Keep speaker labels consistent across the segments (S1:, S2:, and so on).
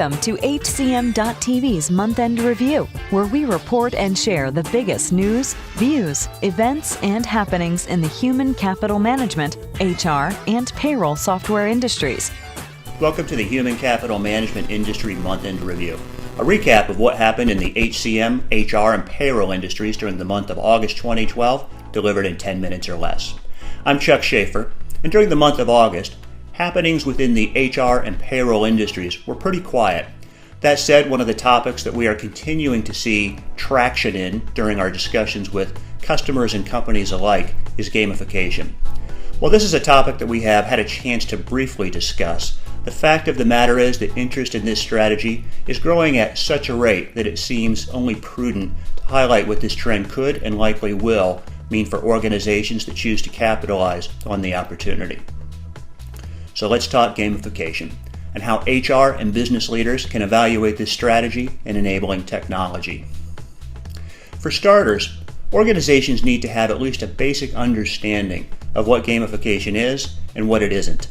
S1: Welcome to HCM.TV's Month-End Review, where we report and share the biggest news, views, events, and happenings in the human capital management, HR, and payroll software industries.
S2: Welcome to the Human Capital Management Industry Month-End Review, a recap of what happened in the HCM, HR, and payroll industries during the month of August 2012, delivered in 10 minutes or less. I'm Chuck Schaefer, and during the month of August, happenings within the HR and payroll industries were pretty quiet. That said, one of the topics that we are continuing to see traction in during our discussions with customers and companies alike is gamification. While this is a topic that we have had a chance to briefly discuss, the fact of the matter is that interest in this strategy is growing at such a rate that it seems only prudent to highlight what this trend could and likely will mean for organizations that choose to capitalize on the opportunity. So let's talk gamification and how HR and business leaders can evaluate this strategy in enabling technology. For starters, organizations need to have at least a basic understanding of what gamification is and what it isn't.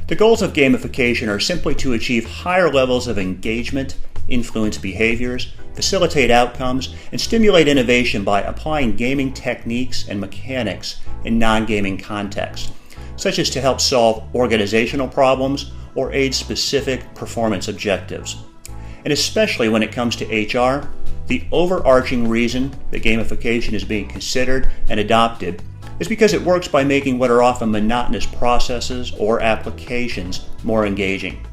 S2: The goals of gamification are simply to achieve higher levels of engagement, influence behaviors, facilitate outcomes, and stimulate innovation by applying gaming techniques and mechanics in non-gaming contexts, such as to help solve organizational problems or aid specific performance objectives. And especially when it comes to HR, the overarching reason that gamification is being considered and adopted is because it works by making what are often monotonous processes or applications more engaging.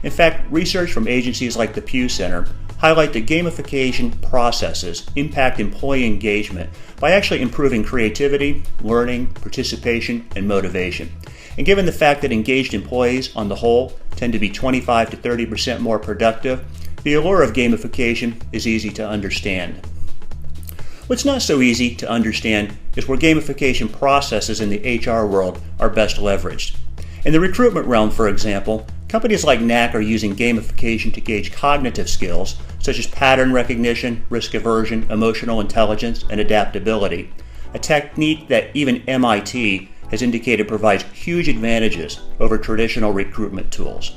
S2: In fact, research from agencies like the Pew Center highlight that gamification processes impact employee engagement by actually improving creativity, learning, participation, and motivation. And given the fact that engaged employees on the whole tend to be 25 to 30% more productive, the allure of gamification is easy to understand. What's not so easy to understand is where gamification processes in the HR world are best leveraged. In the recruitment realm, for example, companies like NAC are using gamification to gauge cognitive skills such as pattern recognition, risk aversion, emotional intelligence, and adaptability, a technique that even MIT has indicated provides huge advantages over traditional recruitment tools.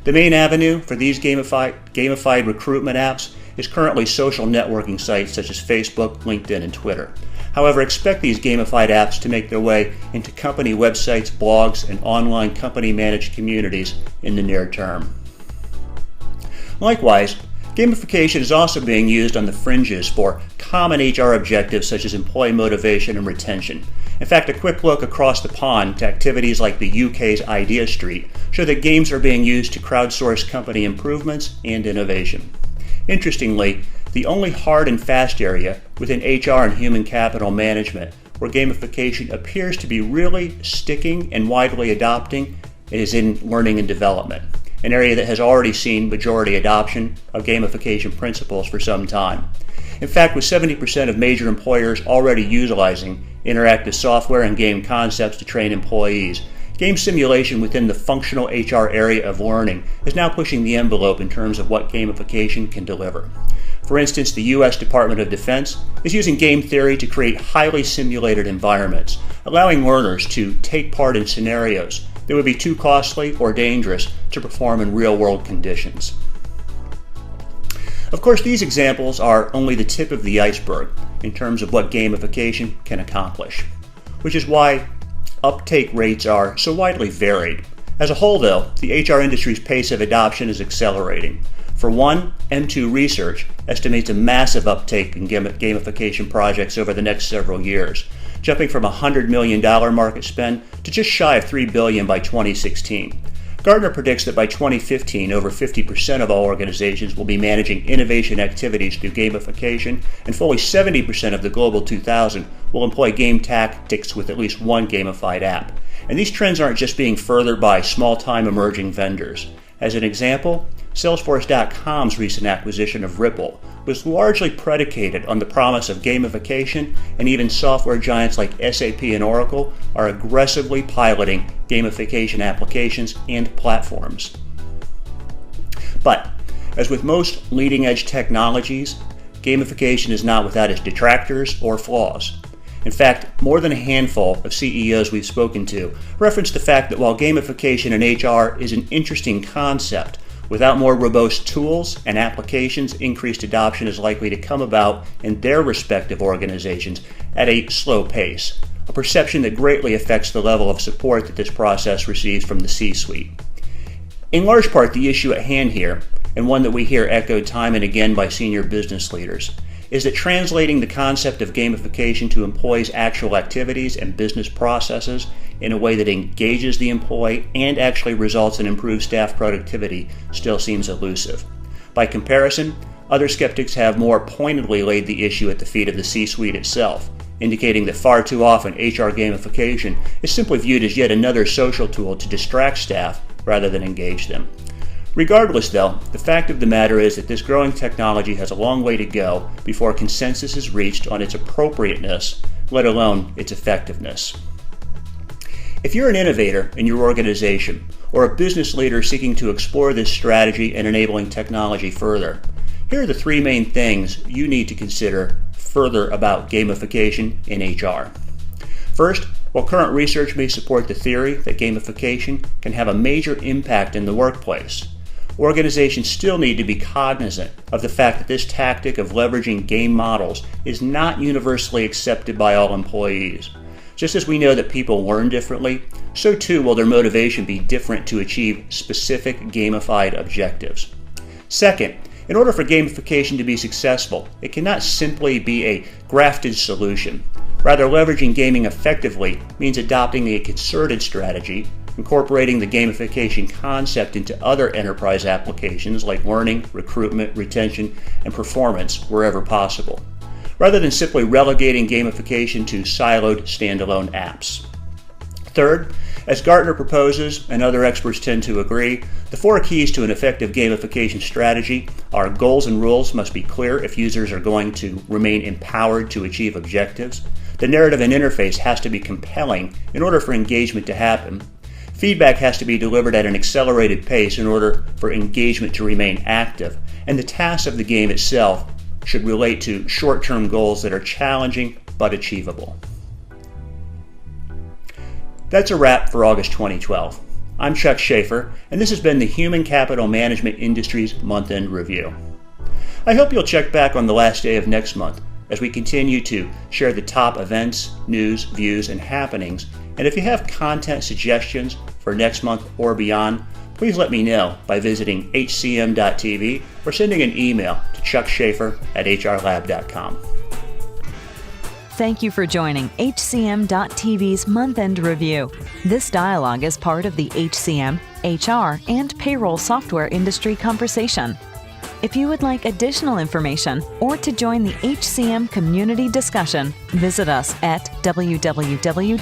S2: The main avenue for these gamified recruitment apps is currently social networking sites such as Facebook, LinkedIn, and Twitter. However, expect these gamified apps to make their way into company websites, blogs, and online company-managed communities in the near term. Likewise, gamification is also being used on the fringes for common HR objectives such as employee motivation and retention. In fact, a quick look across the pond to activities like the UK's Idea Street show that games are being used to crowdsource company improvements and innovation. Interestingly, the only hard and fast area within HR and human capital management where gamification appears to be really sticking and widely adopting is in learning and development, an area that has already seen majority adoption of gamification principles for some time. In fact, with 70% of major employers already utilizing interactive software and game concepts to train employees, game simulation within the functional HR area of learning is now pushing the envelope in terms of what gamification can deliver. For instance, the U.S. Department of Defense is using game theory to create highly simulated environments, allowing learners to take part in scenarios that would be too costly or dangerous to perform in real-world conditions. Of course, these examples are only the tip of the iceberg in terms of what gamification can accomplish, which is why uptake rates are so widely varied. As a whole, though, the HR industry's pace of adoption is accelerating. For one, M2 Research estimates a massive uptake in gamification projects over the next several years, jumping from a $100 million market spend to just shy of $3 billion by 2016. Gartner predicts that by 2015, over 50% of all organizations will be managing innovation activities through gamification, and fully 70% of the Global 2000 will employ game tactics with at least one gamified app. And these trends aren't just being furthered by small-time emerging vendors. As an example, Salesforce.com's recent acquisition of Ripple was largely predicated on the promise of gamification, and even software giants like SAP and Oracle are aggressively piloting gamification applications and platforms. But, as with most leading-edge technologies, gamification is not without its detractors or flaws. In fact, more than a handful of CEOs we've spoken to reference the fact that while gamification in HR is an interesting concept, Without more robust tools and applications, increased adoption is likely to come about in their respective organizations at a slow pace, a perception that greatly affects the level of support that this process receives from the C-suite. In large part, the issue at hand here, and one that we hear echoed time and again by senior business leaders, is that translating the concept of gamification to employees' actual activities and business processes in a way that engages the employee and actually results in improved staff productivity still seems elusive. By comparison, other skeptics have more pointedly laid the issue at the feet of the C-suite itself, indicating that far too often HR gamification is simply viewed as yet another social tool to distract staff rather than engage them. Regardless, though, the fact of the matter is that this growing technology has a long way to go before consensus is reached on its appropriateness, let alone its effectiveness. If you're an innovator in your organization or a business leader seeking to explore this strategy and enabling technology further, here are the three main things you need to consider further about gamification in HR. First, while current research may support the theory that gamification can have a major impact in the workplace, organizations still need to be cognizant of the fact that this tactic of leveraging game models is not universally accepted by all employees. Just as we know that people learn differently, so too will their motivation be different to achieve specific gamified objectives. Second, in order for gamification to be successful, it cannot simply be a grafted solution. Rather, leveraging gaming effectively means adopting a concerted strategy, incorporating the gamification concept into other enterprise applications like learning, recruitment, retention, and performance wherever possible, rather than simply relegating gamification to siloed standalone apps. Third, as Gartner proposes, and other experts tend to agree, the four keys to an effective gamification strategy are goals and rules must be clear if users are going to remain empowered to achieve objectives. The narrative and interface has to be compelling in order for engagement to happen. Feedback has to be delivered at an accelerated pace in order for engagement to remain active, and the tasks of the game itself should relate to short-term goals that are challenging but achievable. That's a wrap for August 2012. I'm Chuck Schaefer, and this has been the Human Capital Management Industry's Month-End Review. I hope you'll check back on the last day of next month as we continue to share the top events, news, views, and happenings. And if you have content suggestions for next month or beyond, please let me know by visiting hcm.tv or sending an email to chuckschaefer@hrlab.com.
S1: Thank you for joining HCM.tv's Month-End Review. This dialogue is part of the HCM, HR, and payroll software industry conversation. If you would like additional information or to join the HCM community discussion, visit us at www.hcm.tv.